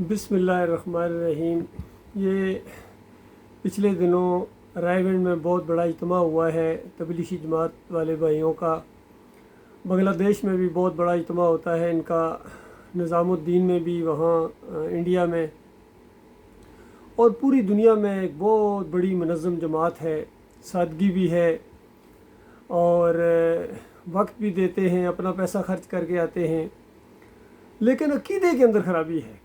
بسم اللہ الرحمن الرحیم۔ یہ پچھلے دنوں رائے گنج میں بہت بڑا اجتماع ہوا ہے تبلیغی جماعت والے بھائیوں کا۔ بنگلہ دیش میں بھی بہت بڑا اجتماع ہوتا ہے ان کا، نظام الدین میں بھی، وہاں انڈیا میں، اور پوری دنیا میں ایک بہت بڑی منظم جماعت ہے۔ سادگی بھی ہے اور وقت بھی دیتے ہیں، اپنا پیسہ خرچ کر کے آتے ہیں، لیکن عقیدے کے اندر خرابی ہے،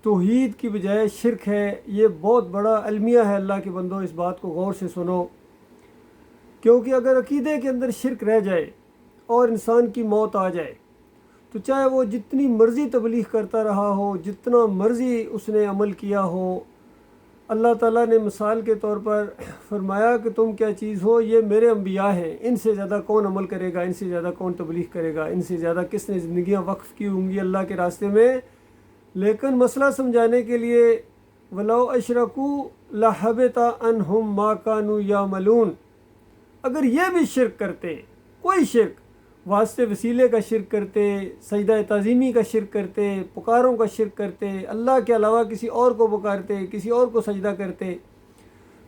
توحید کی بجائے شرک ہے۔ یہ بہت بڑا المیہ ہے، اللہ کے بندو اس بات کو غور سے سنو، کیونکہ اگر عقیدے کے اندر شرک رہ جائے اور انسان کی موت آ جائے تو چاہے وہ جتنی مرضی تبلیغ کرتا رہا ہو، جتنا مرضی اس نے عمل کیا ہو، اللہ تعالیٰ نے مثال کے طور پر فرمایا کہ تم کیا چیز ہو، یہ میرے انبیاء ہیں، ان سے زیادہ کون عمل کرے گا، ان سے زیادہ کون تبلیغ کرے گا، ان سے زیادہ کس نے زندگیاں وقف کی ہوں گی اللہ کے راستے میں۔ لیکن مسئلہ سمجھانے کے لیے وَلَوْ أَشْرَكُوا لَحَبِطَ عَنْهُمْ مَا كَانُوا يَعْمَلُونَ، اگر یہ بھی شرک کرتے، کوئی شرک، واسطے وسیلے کا شرک کرتے، سجدہ تعظیمی کا شرک کرتے، پکاروں کا شرک کرتے، اللہ کے علاوہ کسی اور کو پکارتے، کسی اور کو سجدہ کرتے،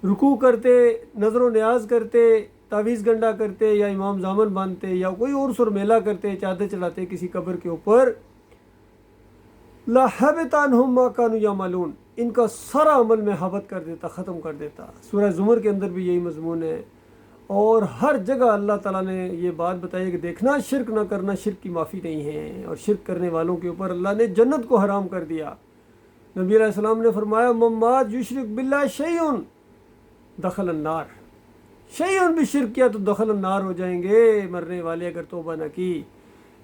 رکوع کرتے، نظر و نیاز کرتے، تعویذ گنڈا کرتے، یا امام زامن باندھتے، یا کوئی اور سر میلہ کرتے، چادر چلاتے کسی قبر کے اوپر، لَحَبِطَ عَنْهُمْ مَا كَانُوا يَعْمَلُونَ، ان کا سارا عمل میں حبط کر دیتا، ختم کر دیتا۔ سورہ زمر کے اندر بھی یہی مضمون ہے، اور ہر جگہ اللہ تعالیٰ نے یہ بات بتائی کہ دیکھنا، شرک نہ کرنا، شرک کی معافی نہیں ہے، اور شرک کرنے والوں کے اوپر اللہ نے جنت کو حرام کر دیا۔ نبی علیہ السلام نے فرمایا مَن مَات یشرک باللہ شیئن دخل النار، شیئن بھی شرک کیا تو دخل النار ہو جائیں گے مرنے والے اگر توبہ نہ کی۔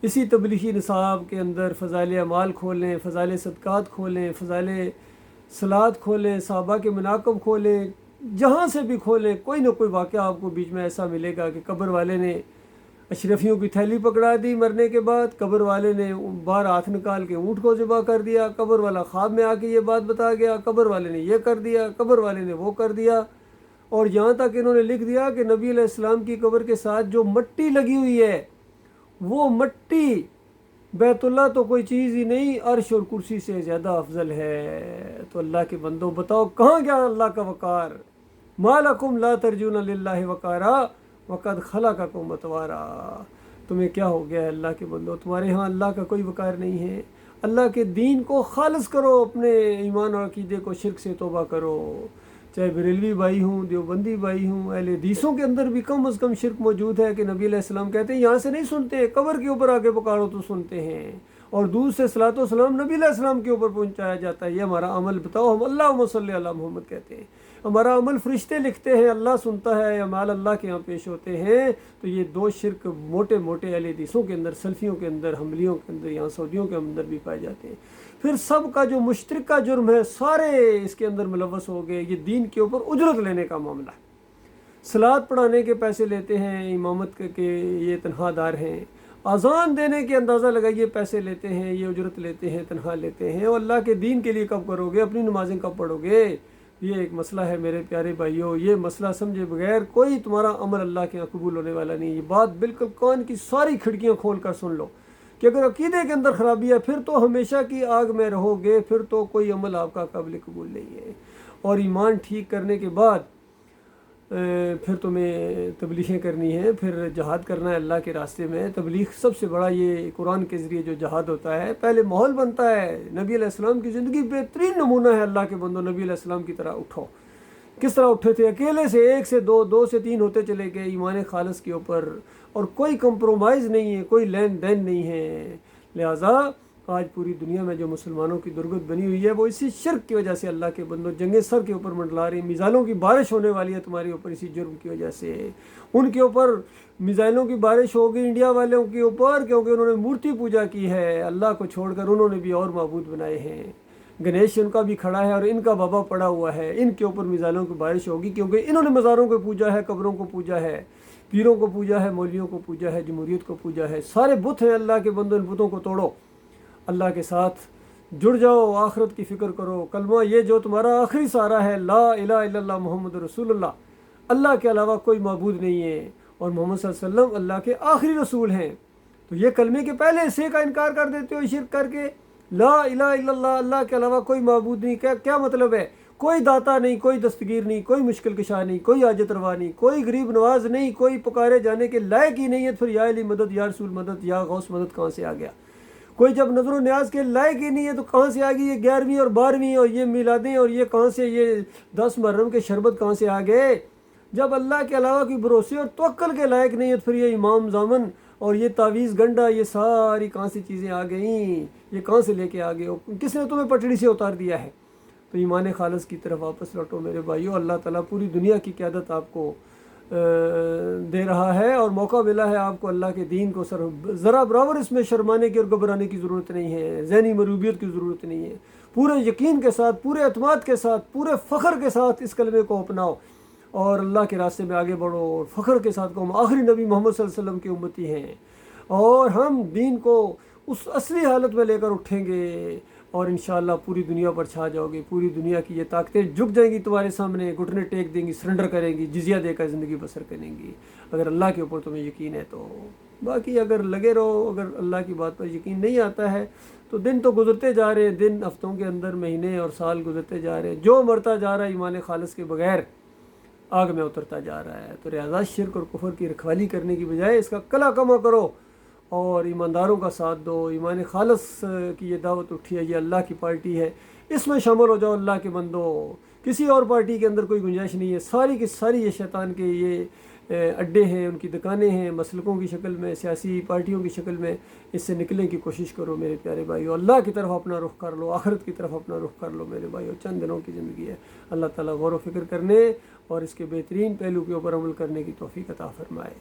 اسی تبلیغی نصاب کے اندر فضائل اعمال کھولیں، فضائل صدقات کھولیں، فضائل صلات کھولیں، صحابہ کے مناقب کھولیں، جہاں سے بھی کھولیں، کوئی نہ کوئی واقعہ آپ کو بیچ میں ایسا ملے گا کہ قبر والے نے اشرفیوں کی تھیلی پکڑا دی مرنے کے بعد، قبر والے نے باہر ہاتھ نکال کے اونٹ کو ذبح کر دیا، قبر والا خواب میں آ کے یہ بات بتا گیا، قبر والے نے یہ کر دیا، قبر والے نے وہ کر دیا، اور یہاں تک انہوں نے لکھ دیا کہ نبی علیہ السلام کی قبر کے ساتھ جو مٹی لگی ہوئی ہے، وہ مٹی بیت اللہ تو کوئی چیز ہی نہیں، عرش اور کرسی سے زیادہ افضل ہے۔ تو اللہ کے بندوں بتاؤ کہاں گیا اللہ کا وقار؟ مَا لَكُمْ لَا تَرْجُونَ لِلَّهِ وَقَارًا وَقَدْ خَلَقَكُمْ أَطْوَارًا، تمہیں کیا ہو گیا ہے اللہ کے بندوں؟ تمہارے ہاں اللہ کا کوئی وقار نہیں ہے۔ اللہ کے دین کو خالص کرو، اپنے ایمان اور عقیدے کو شرک سے توبہ کرو، چاہے بریلوی بھائی ہوں، دیوبندی بھائی ہوں، اہل حدیثوں کے اندر بھی کم از کم شرک موجود ہے کہ نبی علیہ السلام کہتے ہیں یہاں سے نہیں سنتے، قبر کے اوپر آ کے پکارو تو سنتے ہیں، اور دور سے صلاۃ و سلام نبی علیہ السلام کے اوپر پہنچایا جاتا ہے۔ یہ ہمارا عمل بتاؤ، ہم اللہم صلی علی محمد کہتے ہیں، ہمارا عمل فرشتے لکھتے ہیں، اللہ سنتا ہے، اعمال اللہ کے یہاں پیش ہوتے ہیں۔ تو یہ دو شرک موٹے موٹے اہل حدیثوں کے اندر، سلفیوں کے اندر، حنبلیوں کے اندر، یہاں سعودیوں کے اندر بھی پائے جاتے ہیں۔ پھر سب کا جو مشترکہ جرم ہے، سارے اس کے اندر ملوث ہو گئے، یہ دین کے اوپر اجرت لینے کا معاملہ ہے۔ صلات پڑھانے کے پیسے لیتے ہیں، امامت کے یہ تنخواہ دار ہیں، اذان دینے کے اندازہ لگائیے پیسے لیتے ہیں، یہ اجرت لیتے ہیں، تنخواہ لیتے ہیں، اور اللہ کے دین کے لیے کب کرو گے؟ اپنی نمازیں کب پڑھو گے؟ یہ ایک مسئلہ ہے میرے پیارے بھائیوں، یہ مسئلہ سمجھے بغیر کوئی تمہارا عمل اللہ کے یہاں قبول ہونے والا نہیں۔ یہ بات بالکل کان کی ساری کھڑکیاں کھول کر سن لو کہ اگر عقیدے کے اندر خرابی ہے پھر تو ہمیشہ کی آگ میں رہو گے، پھر تو کوئی عمل آپ کا قابل قبول نہیں ہے۔ اور ایمان ٹھیک کرنے کے بعد پھر تمہیں تبلیغیں کرنی ہے، پھر جہاد کرنا ہے اللہ کے راستے میں۔ تبلیغ سب سے بڑا یہ قرآن کے ذریعے جو جہاد ہوتا ہے، پہلے ماحول بنتا ہے۔ نبی علیہ السلام کی زندگی بہترین نمونہ ہے، اللہ کے بندوں نبی علیہ السلام کی طرح اٹھو۔ کس طرح اٹھے تھے؟ اکیلے سے، ایک سے دو، دو سے تین ہوتے چلے گئے ایمان خالص کے اوپر، اور کوئی کمپرومائز نہیں ہے، کوئی لین دین نہیں ہے۔ لہٰذا آج پوری دنیا میں جو مسلمانوں کی درگت بنی ہوئی ہے وہ اسی شرک کی وجہ سے، اللہ کے بندوں جنگیں سر کے اوپر منڈلا رہی، میزائلوں کی بارش ہونے والی ہے تمہارے اوپر اسی جرم کی وجہ سے۔ ان کے اوپر میزائلوں کی بارش ہوگی انڈیا والوں کے اوپر، کیونکہ انہوں نے مورتی پوجا کی ہے، اللہ کو چھوڑ کر انہوں نے بھی اور معبود بنائے ہیں۔ گنیش ان کا بھی کھڑا ہے اور ان کا بابا پڑا ہوا ہے، ان کے اوپر میزائلوں کی بارش ہوگی کیونکہ انہوں نے مزاروں کو پوجا ہے، قبروں کو پوجا ہے، پیروں کو پوجا ہے، مولویوں کو پوجا ہے، جمہوریت کو پوجا ہے۔ سارے بت ہیں اللہ کے بندوں، ان بتوں کو توڑو، اللہ کے ساتھ جڑ جاؤ، آخرت کی فکر کرو۔ کلمہ یہ جو تمہارا آخری سہارا ہے، لا الہ الا اللہ محمد رسول اللہ، اللہ کے علاوہ کوئی معبود نہیں ہے، اور محمد صلی اللہ علیہ وسلم اللہ کے آخری رسول ہیں۔ تو یہ کلمے کے پہلے حصے کا انکار کر دیتے ہو شرک کر کے، لا الہ الا اللہ، اللہ کے علاوہ کوئی معبود نہیں۔ کیا مطلب ہے؟ کوئی داتا نہیں، کوئی دستگیر نہیں، کوئی مشکل کشا نہیں، کوئی حاجت روا نہیں، کوئی غریب نواز نہیں، کوئی پکارے جانے کے لائق ہی نہیں ہے، پھر یا علی مدد، یا رسول مدد، یا غوث مدد کہاں سے آ گیا؟ کوئی جب نظر و نیاز کے لائق ہی نہیں ہے تو کہاں سے آ گئی یہ 11ویں اور 12ویں اور یہ میلادیں، اور یہ کہاں سے یہ 10 محرم کے شربت کہاں سے آ گئے؟ جب اللہ کے علاوہ کی بھروسے اور توکل کے لائق نہیں ہے تو پھر یہ امام زامن اور یہ تعویذ گنڈا، یہ ساری کہاں سے چیزیں آ گئیں؟ یہ کہاں سے لے کے آ گئے ہو؟ کس نے تمہیں پٹڑی سے اتار دیا ہے؟ تو ایمان خالص کی طرف واپس لوٹو میرے بھائیو۔ اللہ تعالیٰ پوری دنیا کی قیادت آپ کو دے رہا ہے اور موقع ملا ہے آپ کو اللہ کے دین کو ذرا برابر اس میں شرمانے کی اور گھبرانے کی ضرورت نہیں ہے، ذہنی مروبیت کی ضرورت نہیں ہے۔ پورے یقین کے ساتھ، پورے اعتماد کے ساتھ، پورے فخر کے ساتھ اس کلمے کو اپناؤ اور اللہ کے راستے میں آگے بڑھو، اور فخر کے ساتھ کہو ہم آخری نبی محمد صلی اللہ علیہ وسلم کی امتی ہیں، اور ہم دین کو اس اصلی حالت میں لے کر اٹھیں گے، اور انشاءاللہ پوری دنیا پر چھا جاؤ گے۔ پوری دنیا کی یہ طاقتیں جھک جائیں گی تمہارے سامنے، گھٹنے ٹیک دیں گی، سرنڈر کریں گی، جزیہ دے کر زندگی بسر کریں گی، اگر اللہ کے اوپر تمہیں یقین ہے تو۔ باقی اگر لگے رہو، اگر اللہ کی بات پر یقین نہیں آتا ہے تو دن تو گزرتے جا رہے ہیں، دن ہفتوں کے اندر مہینے اور سال گزرتے جا رہے ہیں، جو مرتا جا رہا ہے ایمان خالص کے بغیر آگ میں اترتا جا رہا ہے۔ تو لہذا شرک اور کفر کی رکھوالی کرنے کی بجائے اس کا کلا کما کرو اور ایمانداروں کا ساتھ دو۔ ایمان خالص کی یہ دعوت اٹھی ہے، یہ اللہ کی پارٹی ہے، اس میں شامل ہو جاؤ اللہ کے بندو۔ کسی اور پارٹی کے اندر کوئی گنجائش نہیں ہے، ساری کی ساری یہ شیطان کے یہ اڈے ہیں، ان کی دکانیں ہیں، مسلکوں کی شکل میں، سیاسی پارٹیوں کی شکل میں۔ اس سے نکلنے کی کوشش کرو میرے پیارے بھائیو، اللہ کی طرف اپنا رخ کر لو، آخرت کی طرف اپنا رخ کر لو میرے بھائیو۔ چند دنوں کی زندگی ہے، اللہ تعالیٰ غور و فکر کرنے اور اس کے بہترین پہلو کے اوپر عمل کرنے کی توفیق عطا فرمائے۔